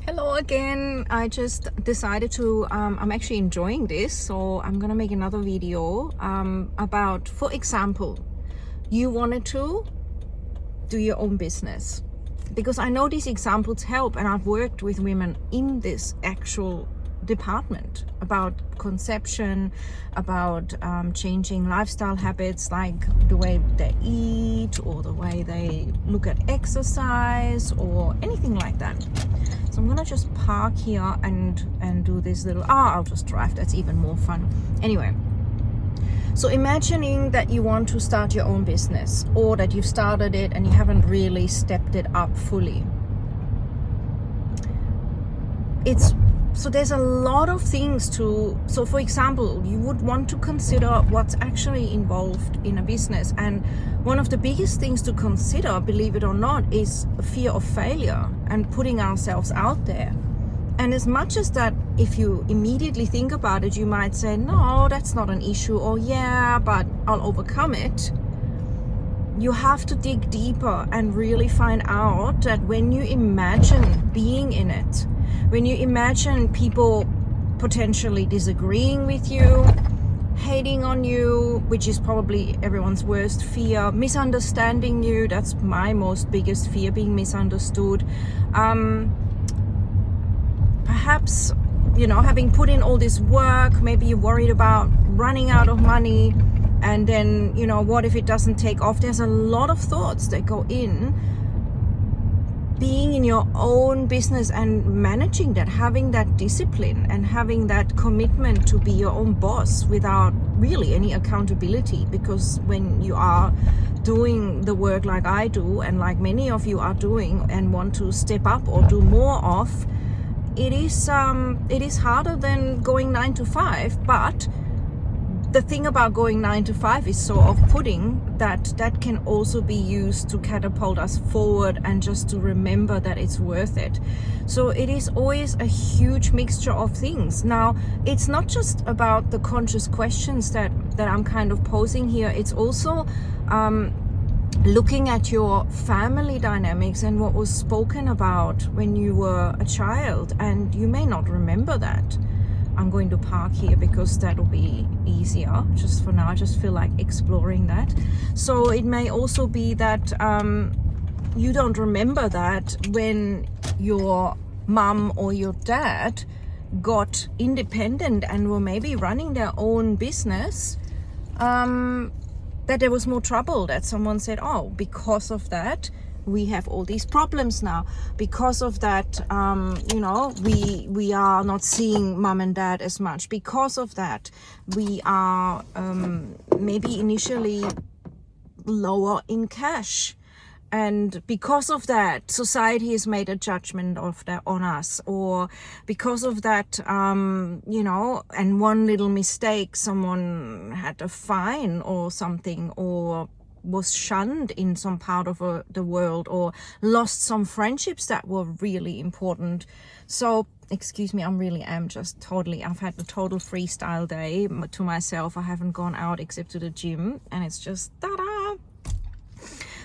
Hello again. I just decided to I'm actually enjoying this, so I'm gonna make another video about, for example, you wanted to do your own business, because I know these examples help, and I've worked with women in this actual department about conception, about changing lifestyle habits, like the way they eat or the way they look at exercise or anything like that. So I'm gonna just park here and do this little, I'll just drive, that's even more fun. Anyway, so imagining that you want to start your own business, or that you've started it and you haven't really stepped it up fully. So there's a lot of things so for example, you would want to consider what's actually involved in a business. And one of the biggest things to consider, believe it or not, is fear of failure and putting ourselves out there. And as much as that, if you immediately think about it, you might say, no, that's not an issue, or yeah, but I'll overcome it. You have to dig deeper and really find out that when you imagine being in it, when you imagine people potentially disagreeing with you, hating on you, which is probably everyone's worst fear, misunderstanding you, that's my most biggest fear, being misunderstood. Perhaps, having put in all this work, maybe you're worried about running out of money, and then, what if it doesn't take off? There's a lot of thoughts that go in being in your own business and managing that, having that discipline and having that commitment to be your own boss without really any accountability. Because when you are doing the work like I do, and like many of you are doing, and want to step up or do more of, it is harder than going 9 to 5. But the thing about going 9 to 5 is so off-putting that can also be used to catapult us forward, and just to remember that it's worth it. So it is always a huge mixture of things. Now, it's not just about the conscious questions that I'm kind of posing here. It's also looking at your family dynamics and what was spoken about when you were a child, and you may not remember that. I'm going to park here because that'll be easier just for now. I just feel like exploring that. So it may also be that you don't remember that when your mom or your dad got independent and were maybe running their own business, that there was more trouble, that someone said, oh, because of that we have all these problems now. Because of that, we are not seeing mom and dad as much. Because of that, we are maybe initially lower in cash. And because of that, society has made a judgment of that on us. Or because of that, and one little mistake, someone had a fine or something, or was shunned in some part of the world, or lost some friendships that were really important. So, excuse me, I've had a total freestyle day to myself. I haven't gone out except to the gym, and it's just ta-da.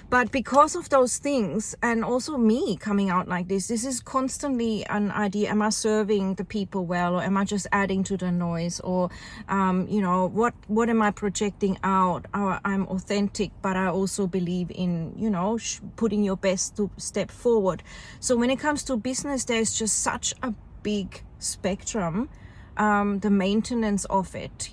But because of those things, and also me coming out like this is constantly an idea. Am I serving the people well, or am I just adding to the noise? Or, what am I projecting out? I'm authentic, but I also believe in, putting your best step forward. So when it comes to business, there's just such a big spectrum, the maintenance of it,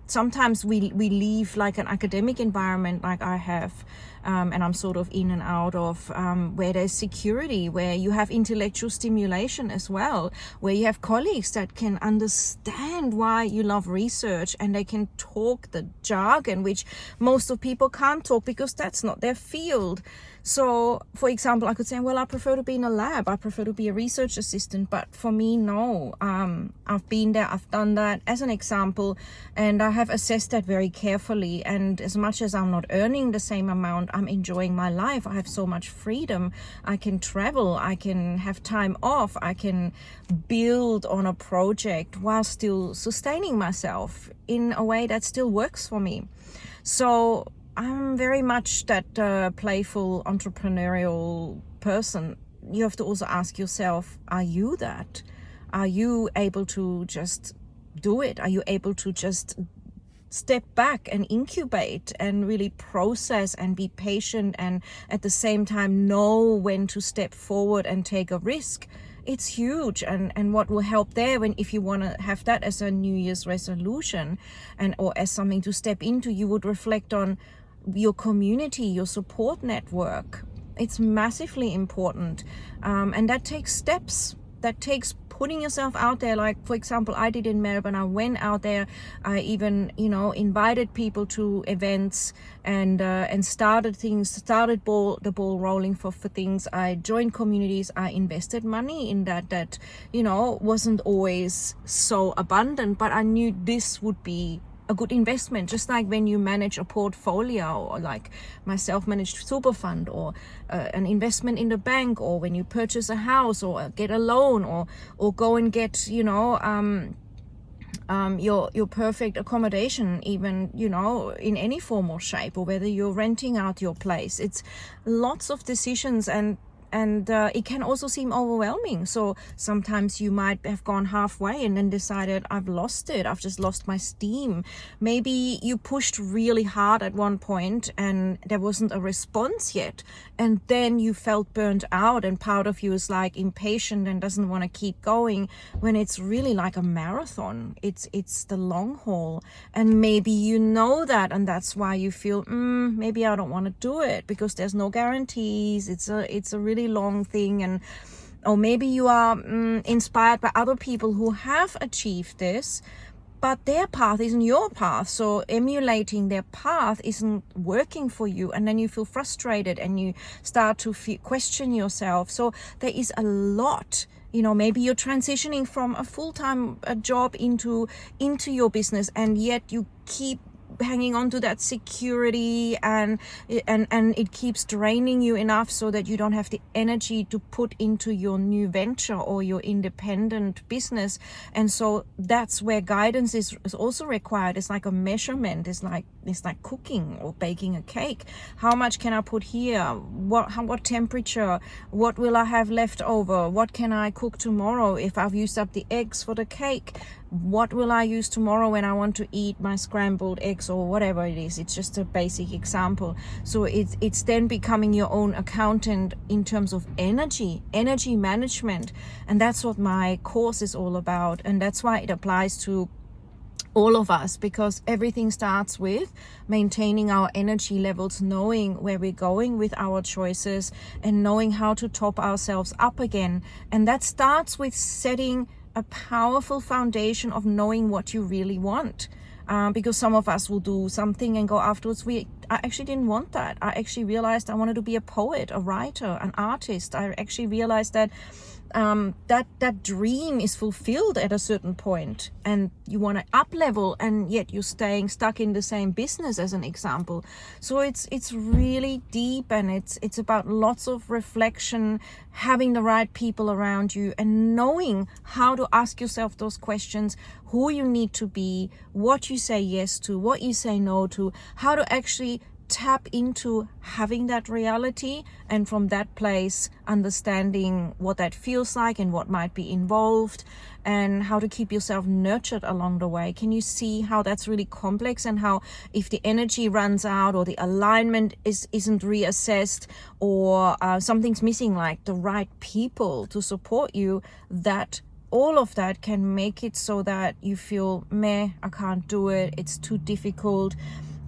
sometimes we leave like an academic environment like I have, and I'm sort of in and out of, where there's security, where you have intellectual stimulation as well, where you have colleagues that can understand why you love research, and they can talk the jargon which most of people can't talk because that's not their field. So, for example, I could say, well, I prefer to be in a lab, I prefer to be a research assistant, but for me, no. I've been there, I've done that as an example, and I have assessed that very carefully. And as much as I'm not earning the same amount, I'm enjoying my life. I have so much freedom. I can travel, I can have time off, I can build on a project while still sustaining myself in a way that still works for me. So I'm very much that playful entrepreneurial person you have to also ask yourself, are you that? Are you able to just do it? Are you able to just step back and incubate and really process and be patient, and at the same time know when to step forward and take a risk? It's huge. And what will help there, when if you want to have that as a New Year's resolution or as something to step into, you would reflect on your community, your support network. It's massively important, and that takes steps. That takes putting yourself out there. Like, for example, I did in Melbourne. I went out there. I even, invited people to events and started the ball rolling for things. I joined communities. I invested money in that wasn't always so abundant, but I knew this would be a good investment. Just like when you manage a portfolio, or like my self-managed super fund, or an investment in the bank, or when you purchase a house or get a loan, or go and get your perfect accommodation, even in any form or shape, or whether you're renting out your place. It's lots of decisions, and it can also seem overwhelming. So sometimes you might have gone halfway and then decided, I've lost it. I've just lost my steam. Maybe you pushed really hard at one point and there wasn't a response yet. And then you felt burnt out, and part of you is like impatient and doesn't want to keep going, when it's really like a marathon. It's the long haul. And maybe that, and that's why you feel, maybe I don't want to do it, because there's no guarantees. It's a really long thing. Or maybe you are inspired by other people who have achieved this, but their path isn't your path. So emulating their path isn't working for you, and then you feel frustrated and you start to question yourself. So there is a lot. Maybe you're transitioning from a full-time job into your business, and yet you keep hanging on to that security, and it keeps draining you enough so that you don't have the energy to put into your new venture or your independent business. And so that's where guidance is also required. It's like a measurement. It's like cooking or baking a cake. How much can I put here? What temperature? What will I have left over? What can I cook tomorrow if I've used up the eggs for the cake? What will I use tomorrow when I want to eat my scrambled eggs, or whatever it is? It's just a basic example. So it's then becoming your own accountant in terms of energy management. And that's what my course is all about. And that's why it applies to all of us, because everything starts with maintaining our energy levels, knowing where we're going with our choices, and knowing how to top ourselves up again. And that starts with setting a powerful foundation of knowing what you really want. Because some of us will do something and go afterwards, I actually didn't want that. I actually realized I wanted to be a poet, a writer, an artist. I actually realized that that dream is fulfilled at a certain point, and you want to up level, and yet you're staying stuck in the same business, as an example. So it's really deep, and it's about lots of reflection, having the right people around you, and knowing how to ask yourself those questions, who you need to be, what you say yes to, what you say no to, how to actually tap into having that reality, and from that place understanding what that feels like and what might be involved, and how to keep yourself nurtured along the way. Can you see how that's really complex, and how if the energy runs out, or the alignment isn't reassessed, or something's missing, like the right people to support you, that all of that can make it so that you feel, meh, I can't do it, it's too difficult.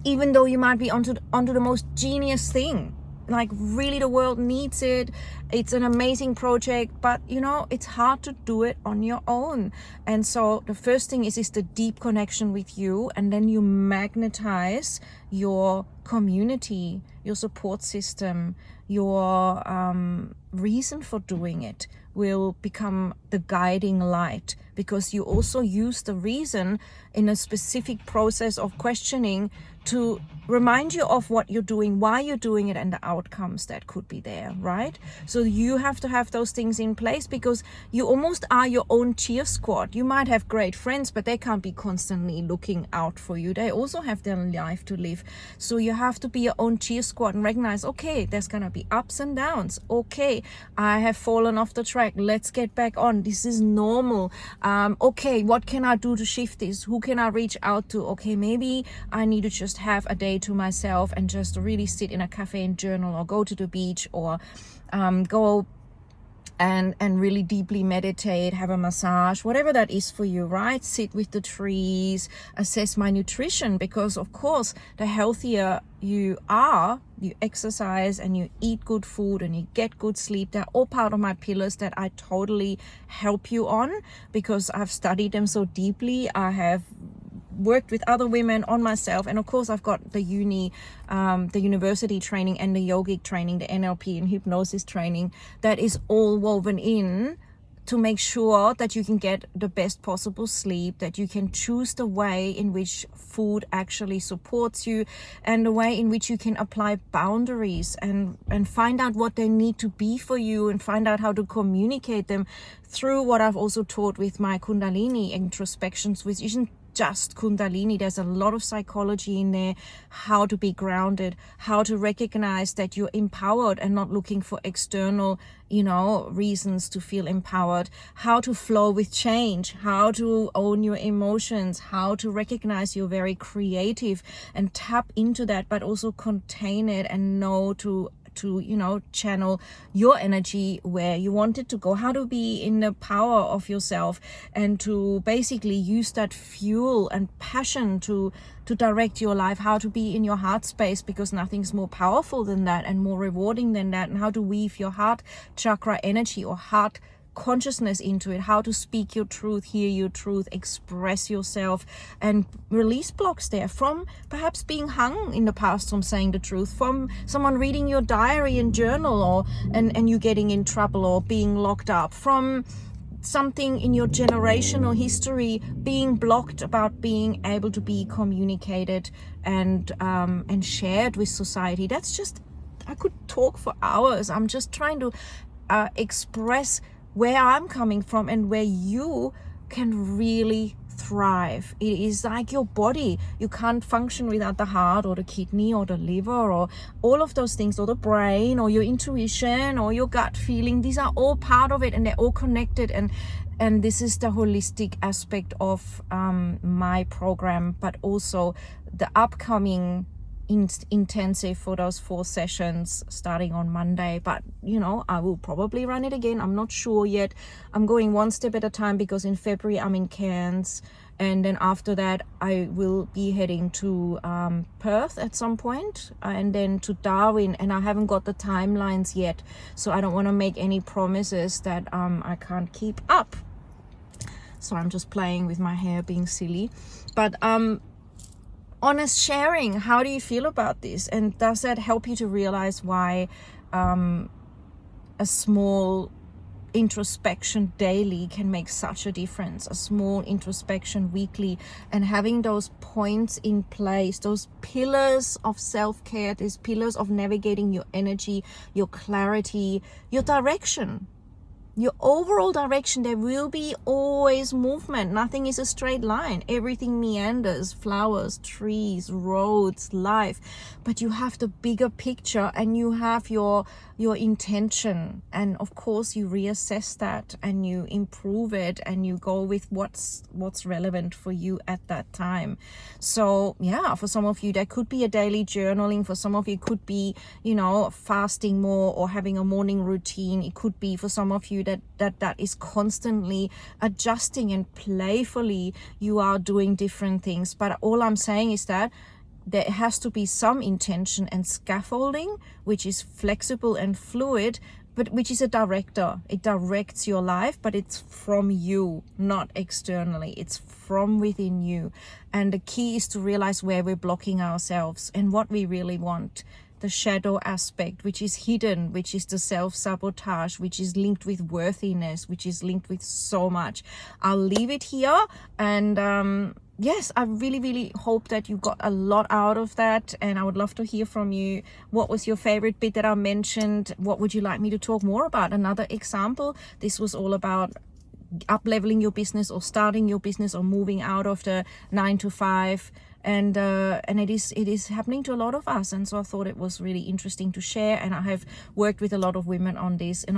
Even though you might be onto the most genius thing, like really the world needs it, it's an amazing project, but it's hard to do it on your own. And so the first thing is the deep connection with you, and then you magnetize your community, your support system, your reason for doing it will become the guiding light, because you also use the reason in a specific process of questioning to remind you of what you're doing, why you're doing it, and the outcomes that could be there, right? So you have to have those things in place, because you almost are your own cheer squad. You might have great friends, but they can't be constantly looking out for you. They also have their life to live. So you have to be your own cheer squad and recognize, okay, there's gonna be ups and downs. Okay, I have fallen off the track. Let's get back on. This is normal. Okay, what can I do to shift this? Who can I reach out to? Okay, maybe I need to just have a day to myself and just really sit in a cafe and journal, or go to the beach, or go and really deeply meditate, have a massage, whatever that is for you, right? Sit with the trees, assess my nutrition, because of course, the healthier you are, you exercise and you eat good food and you get good sleep. They're all part of my pillars that I totally help you on, because I've studied them so deeply. I have worked with other women, on myself, and of course I've got the university training and the yogic training, the NLP and hypnosis training, that is all woven in to make sure that you can get the best possible sleep, that you can choose the way in which food actually supports you, and the way in which you can apply boundaries and find out what they need to be for you, and find out how to communicate them through what I've also taught with my Kundalini introspections, which isn't just Kundalini. There's a lot of psychology in there, how to be grounded, how to recognize that you're empowered and not looking for external, reasons to feel empowered, how to flow with change, how to own your emotions, how to recognize you're very creative and tap into that, but also contain it and know to channel your energy where you want it to go, how to be in the power of yourself, and to basically use that fuel and passion to direct your life, how to be in your heart space, because nothing's more powerful than that and more rewarding than that, and how to weave your heart chakra energy or heart consciousness into it, how to speak your truth, hear your truth, express yourself, and release blocks there from perhaps being hung in the past from saying the truth, from someone reading your diary and journal, or and you getting in trouble or being locked up, from something in your generational history being blocked about being able to be communicated and shared with society. That's just, I could talk for hours. I'm just trying to express where I'm coming from and where you can really thrive. It is like your body. You can't function without the heart or the kidney or the liver or all of those things, or the brain or your intuition or your gut feeling. These are all part of it, and they're all connected. And this is the holistic aspect of my program, but also the upcoming intensive for those 4 sessions starting on Monday. But I will probably run it again. I'm not sure yet. I'm going one step at a time, because in February I'm in Cairns, and then after that I will be heading to Perth at some point, and then to Darwin, and I haven't got the timelines yet, so I don't want to make any promises that I can't keep up. So I'm just playing with my hair, being silly. But honest sharing, how do you feel about this? And does that help you to realize why a small introspection daily can make such a difference, a small introspection weekly, and having those points in place, those pillars of self-care, these pillars of navigating your energy, your clarity, your direction, your overall direction. There will be always movement. Nothing is a straight line. Everything meanders, flowers, trees, roads, life. But you have the bigger picture, and you have your intention. And of course you reassess that and you improve it, and you go with what's relevant for you at that time. So yeah, for some of you that could be a daily journaling. For some of you it could be, fasting more or having a morning routine. It could be for some of you that is constantly adjusting, and playfully you are doing different things. But all I'm saying is that there has to be some intention and scaffolding, which is flexible and fluid, but which is a director. It directs your life, but it's from you, not externally. It's from within you. And the key is to realize where we're blocking ourselves and what we really want. The shadow aspect, which is hidden, which is the self-sabotage, which is linked with worthiness, which is linked with so much. I'll leave it here, and yes, I really hope that you got a lot out of that, and I would love to hear from you. What was your favorite bit that I mentioned? What would you like me to talk more about? Another example, this was all about up-leveling your business or starting your business or moving out of the 9 to 5, and it is happening to a lot of us, and so I thought it was really interesting to share. And I have worked with a lot of women on this, and